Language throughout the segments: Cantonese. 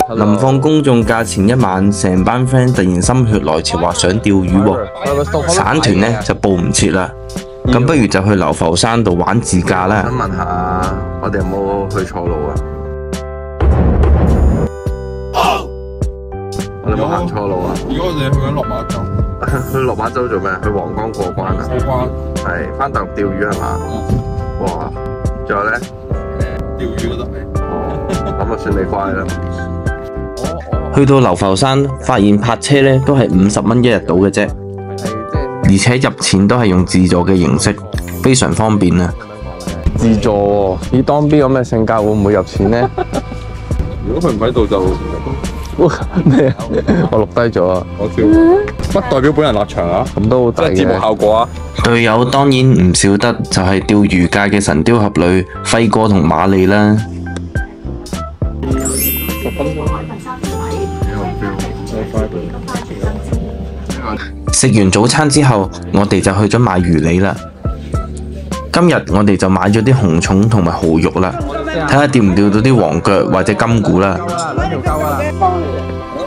臨放公眾假前一晚，成班 friend 突然心血來潮話想釣魚喎，散團呢就報唔切啦。咁不如就去流浮山度玩自駕啦。想問下，我哋有冇去錯路啊？我哋有冇行錯路啊？如果我哋去緊落馬洲，去落馬洲做咩？去皇崗過關啊？過關係翻大陸釣魚係嘛？哇！仲有咧？釣魚嗰度。咁啊算你乖啦。去到流浮山，發現泊車呢都係50蚊一日到嘅啫，而且入錢都係用自助嘅形式，非常方便啊！自助喎，以當 B 咁嘅性格會唔會入錢呢？如果佢唔喺度就咩？我錄低咗啊！我笑，不代表本人立場啊！咁都好抵嘅。即係節目效果啊！隊友當然唔少得，就係釣魚界嘅神雕俠侶輝哥同馬利啦。食完早餐之後，我哋就去咗買魚梨啦。今日我哋就買咗啲紅蟲同埋蠔肉啦，睇下釣唔釣到啲黃腳或者金股啦。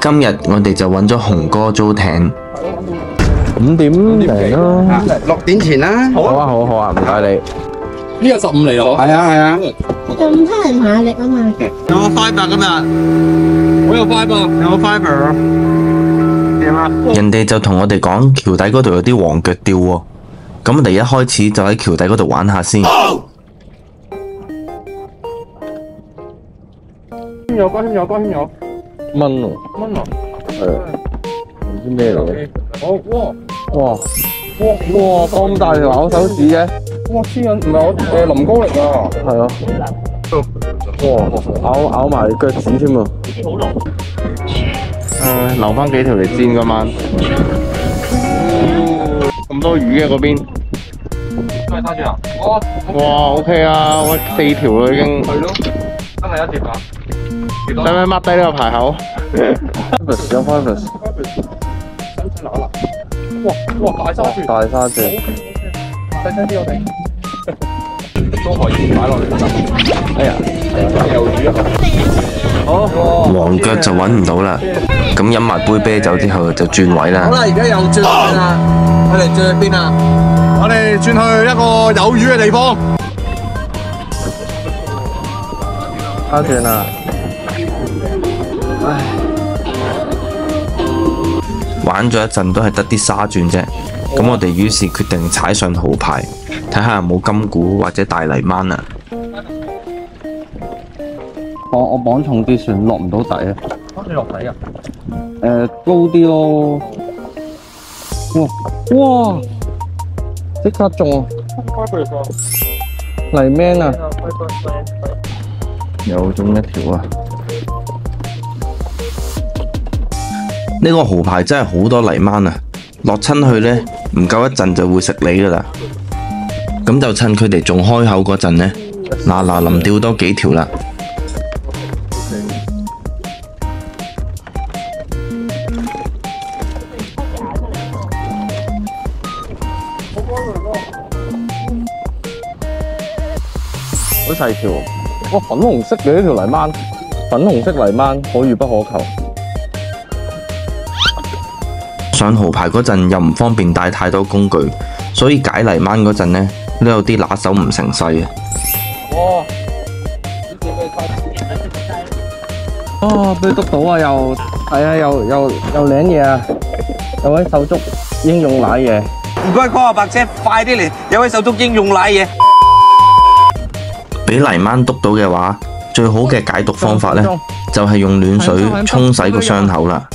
今日我哋就揾咗紅哥租艇。5點零啦，6點前啦。好啊好啊好啊，唔該你。呢個15嚟咯。係啊係啊。咁多人馬力啊嘛。有冇 fiber 今日？我有 fiber，有冇 fiber？點啊？人哋就同我哋講橋底嗰度有啲黃腳釣喎，咁我哋一開始就喺橋底嗰度玩下先。添油，添油，添油。蚊喎，蚊啊！係啊，唔知咩嚟嘅。好哇！哇哇咁大條咬手指嘅。哇！黐緊，唔係我林哥嚟㗎。係啊。哇！咬埋腳趾添啊！留翻幾條嚟煎嗰晚。咁多魚嘅嗰邊。係沙住啊！哇 OK 啊，喂4條啦已經。係咯，真係一碟啊！使唔使 mark 低呢個牌口？有 fibers。哇！大沙住，大沙住。細聲啲我哋。都可以擺落嚟得。哎呀，有魚啊！好。黃腳就揾唔到啦，咁飲埋杯啤酒之後就轉位啦。好啦，而家又轉位啦。我哋轉去邊啊？我哋轉去一個有魚嘅地方。差轉啦。玩咗一陣都係得啲沙轉啫，咁我哋於是決定踩上蠔牌，睇下有冇金股或者大泥鯭啊！我綁重啲船落唔到底啊！你落底啊？高啲咯。哇！即刻中啊！泥 man 啊！又中一條啊！呢個蠔牌真係好多泥鯭啊！落親去呢，唔夠一陣就會食你噶啦。咁就趁佢哋仲開口嗰陣呢，嗱臨釣多幾條啦。好細條，哇！粉紅色嘅呢條泥鯭，粉紅色泥鯭可遇不可求。上蠔牌嗰陣又唔方便帶太多工具，所以解泥鯭嗰陣呢，都有啲拿手唔成勢嘅。哇！哦，俾佢篤到啊！又係啊！又領嘢啊！有位手足應用奶嘢。唔該，call 阿白姐，快啲嚟！有位手足應用奶嘢。俾泥鯭篤到嘅話，最好嘅解毒方法呢，就係用暖水沖洗個傷口啦。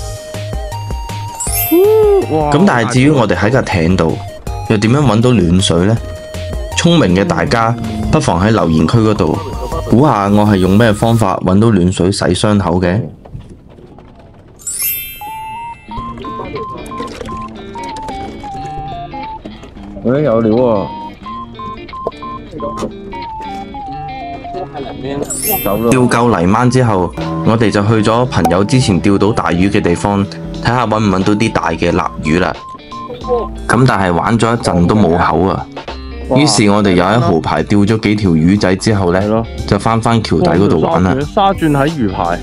咁但係至於我哋喺架艇度，又點樣揾到暖水呢？聰明嘅大家不妨喺留言區嗰度估下我係用咩方法揾到暖水洗傷口嘅。喂，有料喎！釣夠泥鯭之後，我哋就去咗朋友之前釣到大魚嘅地方，睇下揾唔揾到啲大嘅臘魚啦。咁但係玩咗一陣都冇口啊，於是我哋又喺蠔牌釣咗幾條魚仔之後呢，就返橋底嗰度玩啦。沙轉喺魚排。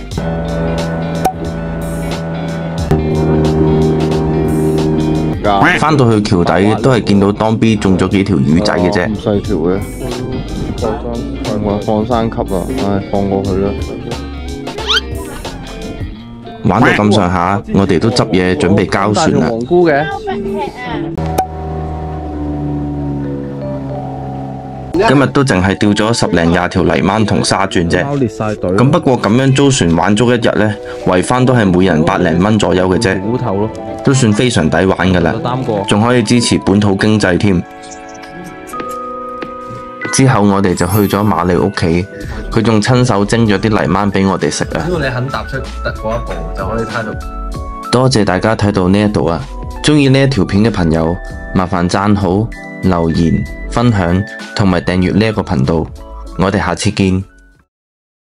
㗎。返到去橋底都係見到當 B 中咗幾條魚仔嘅啫。咁細條嘅，放山級啊！唉，放過佢啦。玩到咁上下，我哋都執嘢準備交船啦。黃菇嘅。今日都淨係釣咗10零20條泥鯭同沙鑽啫。列晒隊。咁不過咁樣租船玩足一日呢，圍返都係每人百零蚊左右嘅啫，骨頭咯，都算非常抵玩噶啦，仲可以支持本土經濟添。之後我哋就去咗瑪麗屋企，佢仲親手蒸咗啲泥鯭俾我哋食啊！只要你肯踏出嗰一步，就可以睇到。多謝大家睇到呢一度啊！鍾意呢一條片嘅朋友，麻煩讚好、留言、分享同埋訂閱呢一個頻道。我哋下次見。